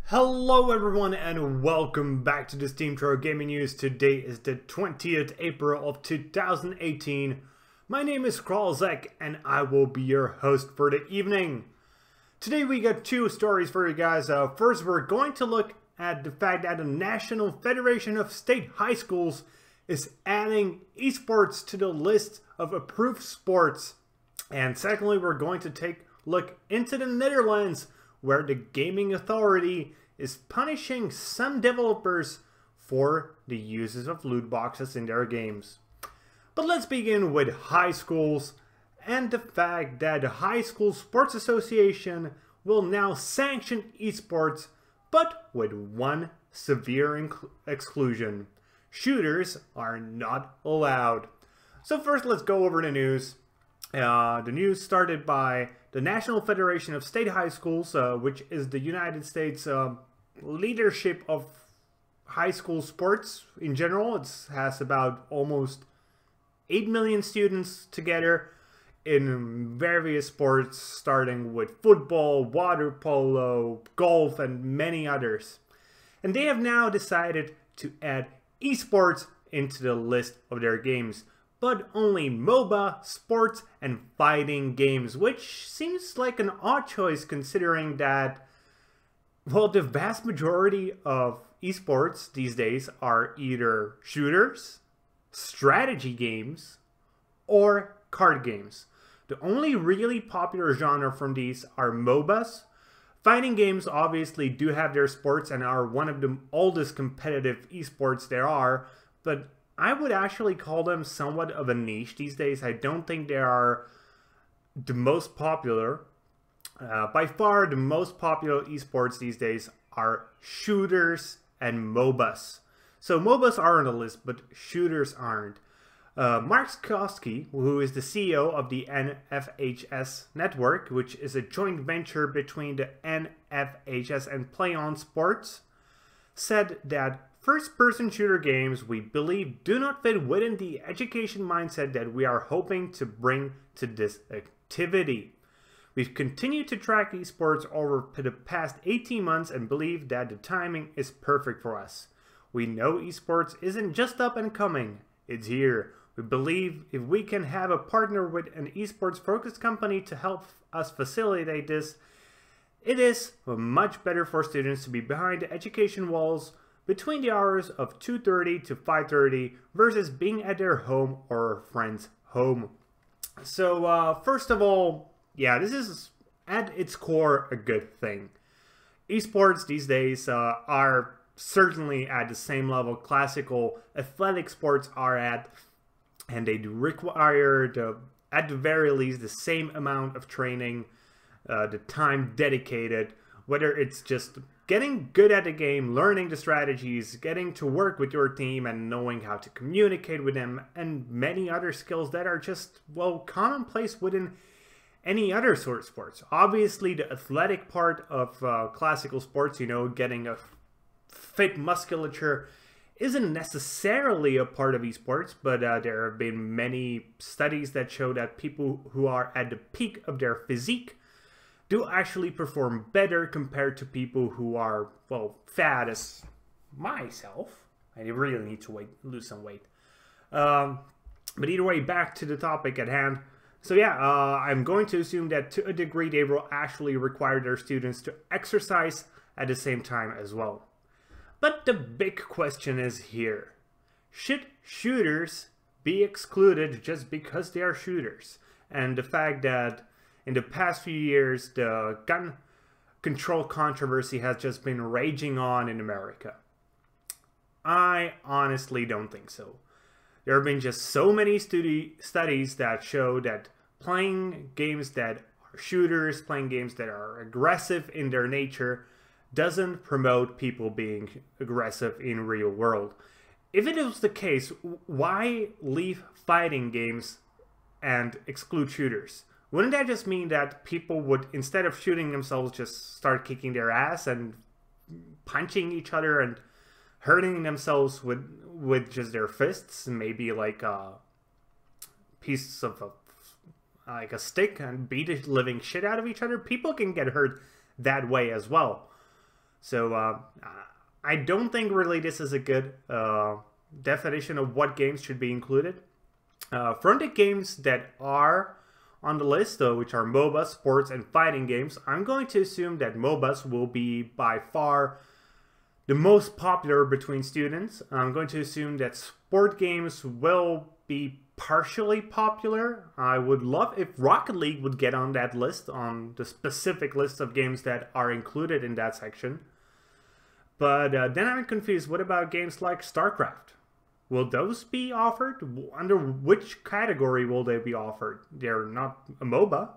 Hello everyone and welcome back to the SteemTrail Gaming News. Today is the 20th April of 2018. My name is Kralizec and I will be your host for the evening. Today we got two stories for you guys. First, we're going to look at the fact that the National Federation of State High Schools is adding esports to the list of approved sports. And secondly, we're going to take a look into the Netherlands, where the gaming authority is punishing some developers for the uses of loot boxes in their games. But let's begin with high schools and the fact that the High School Sports Association will now sanction esports, but with one severe exclusion. Shooters are not allowed. So first, let's go over the news. The news started by the National Federation of State High Schools, which is the United States leadership of high school sports in general. It has about almost 8 million students together in various sports, starting with football, water polo, golf, and many others. And they have now decided to add esports into the list of their games, but only MOBA, sports, and fighting games, which seems like an odd choice considering that, well, the vast majority of esports these days are either shooters, strategy games, or card games. The only really popular genre from these are MOBAs. Fighting games obviously do have their sports and are one of the oldest competitive esports there are, but I would actually call them somewhat of a niche these days. I don't think they are the most popular. By far, the most popular esports these days are shooters and MOBAs. So MOBAs are on the list, but shooters aren't. Mark Skosky, who is the CEO of the NFHS network, which is a joint venture between the NFHS and Play On Sports, said that first-person shooter games, we believe, do not fit within the education mindset that we are hoping to bring to this activity. We've continued to track esports over the past 18 months and believe that the timing is perfect for us. We know esports isn't just up and coming, it's here. We believe if we can have a partner with an esports-focused company to help us facilitate this, it is much better for students to be behind the education walls between the hours of 2:30 to 5:30 versus being at their home or a friend's home. So first of all, yeah, this is at its core a good thing. Esports these days are certainly at the same level classical athletic sports are at, and they do require, at the very least, the same amount of training, the time dedicated, whether it's just getting good at the game, learning the strategies, getting to work with your team and knowing how to communicate with them, and many other skills that are just, well, commonplace within any other sort of sports. Obviously, the athletic part of classical sports, you know, getting a fit musculature, isn't necessarily a part of esports, but there have been many studies that show that people who are at the peak of their physique do actually perform better compared to people who are, well, fat as myself. I really need to lose some weight. But either way, back to the topic at hand. So yeah, I'm going to assume that to a degree they will actually require their students to exercise at the same time as well. But the big question is here. Should shooters be excluded just because they are shooters? And the fact that in the past few years, the gun control controversy has just been raging on in America. I honestly don't think so. There have been just so many studies that show that playing games that are shooters, playing games that are aggressive in their nature, doesn't promote people being aggressive in real world. If it was the case, why leave fighting games and exclude shooters? Wouldn't that just mean that people would, instead of shooting themselves, just start kicking their ass and punching each other and hurting themselves with just their fists? Maybe like piece of like a stick and beat the living shit out of each other, people can get hurt that way as well. So I don't think really this is a good definition of what games should be included. From the games that are on the list, though, which are MOBA, sports, and fighting games, I'm going to assume that MOBAs will be by far the most popular between students. I'm going to assume that sport games will be partially popular. I would love if Rocket League would get on that list, on the specific list of games that are included in that section. But then I'm confused, what about games like StarCraft? Will those be offered? Under which category will they be offered? They're not a MOBA.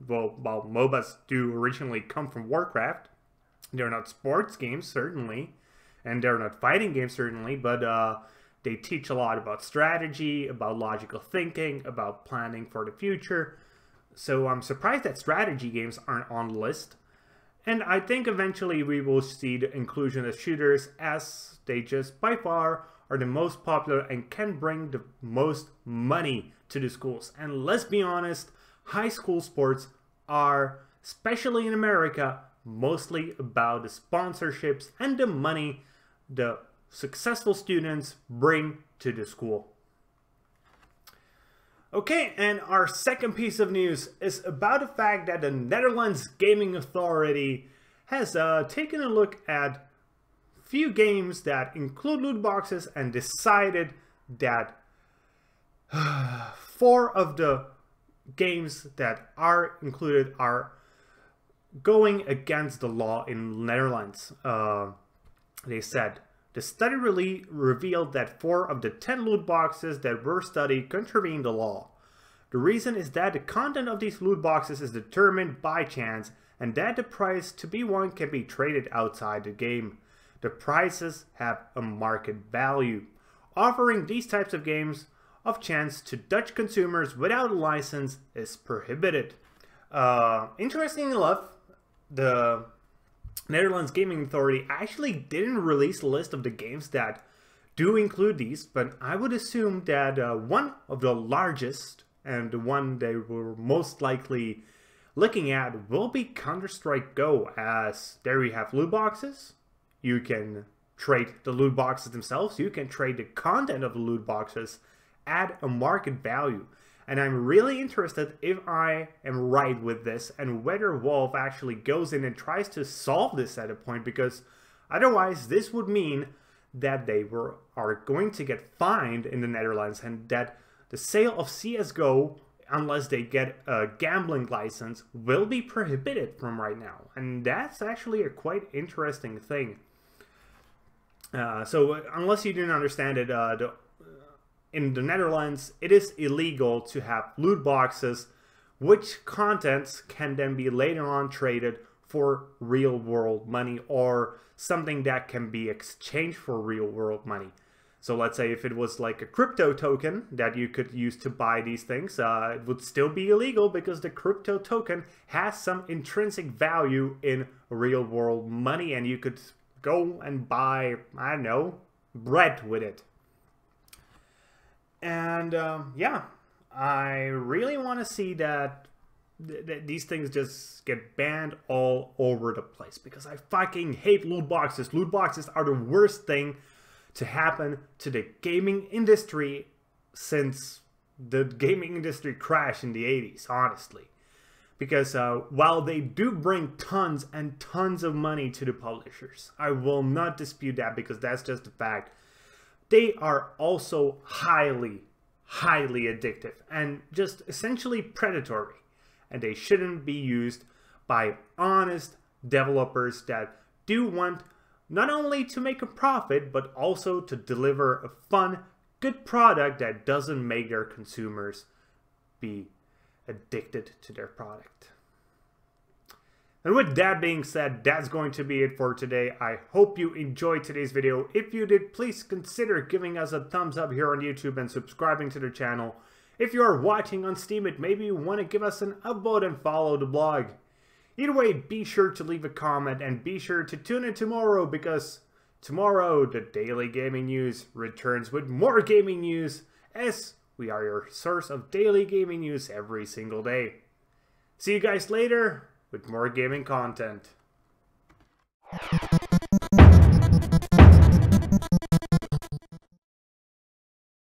Well, MOBAs do originally come from Warcraft. They're not sports games, certainly. And they're not fighting games, certainly. But they teach a lot about strategy, about logical thinking, about planning for the future. So I'm surprised that strategy games aren't on the list. And I think eventually we will see the inclusion of shooters, as they just by far are the most popular and can bring the most money to the schools. And let's be honest, high school sports are, especially in America, mostly about the sponsorships and the money the successful students bring to the school. Okay, and our second piece of news is about the fact that the Netherlands Gaming Authority has taken a look at few games that include loot boxes and decided that 4 of the games that are included are going against the law in Netherlands. They said the study really revealed that 4 of the 10 loot boxes that were studied contravene the law. The reason is that the content of these loot boxes is determined by chance, and that the prize to be won can be traded outside the game. The prizes have a market value. Offering these types of games of chance to Dutch consumers without a license is prohibited. Interestingly enough, the Netherlands Gaming Authority actually didn't release a list of the games that do include these, but I would assume that one of the largest and the one they were most likely looking at will be Counter-Strike Go, as there you have loot boxes. You can trade the loot boxes themselves. You can trade the content of the loot boxes at a market value. And I'm really interested if I am right with this and whether Valve actually goes in and tries to solve this at a point, because otherwise this would mean that they are going to get fined in the Netherlands, and that the sale of CSGO, unless they get a gambling license, will be prohibited from right now. And that's actually a quite interesting thing. So unless you didn't understand it, in the Netherlands, it is illegal to have loot boxes, which contents can then be later on traded for real world money, or something that can be exchanged for real world money. So let's say if it was like a crypto token that you could use to buy these things, it would still be illegal because the crypto token has some intrinsic value in real world money, and you could go and buy, I don't know, bread with it. And yeah, I really want to see that these things just get banned all over the place, because I fucking hate loot boxes. Loot boxes are the worst thing to happen to the gaming industry since the gaming industry crashed in the 80s, honestly. Because while they do bring tons and tons of money to the publishers, I will not dispute that, because that's just a fact, they are also highly, highly addictive and just essentially predatory. And they shouldn't be used by honest developers that do want not only to make a profit, but also to deliver a fun, good product that doesn't make their consumers be addicted to their product. And with that being said, that's going to be it for today. I hope you enjoyed today's video. If you did, please consider giving us a thumbs up here on YouTube and subscribing to the channel. If you are watching on Steam, maybe you want to give us an upvote and follow the blog. Either way, be sure to leave a comment and be sure to tune in tomorrow, because tomorrow the Daily Gaming News returns with more gaming news, as We are your source of daily gaming news every single day. See you guys later with more gaming content.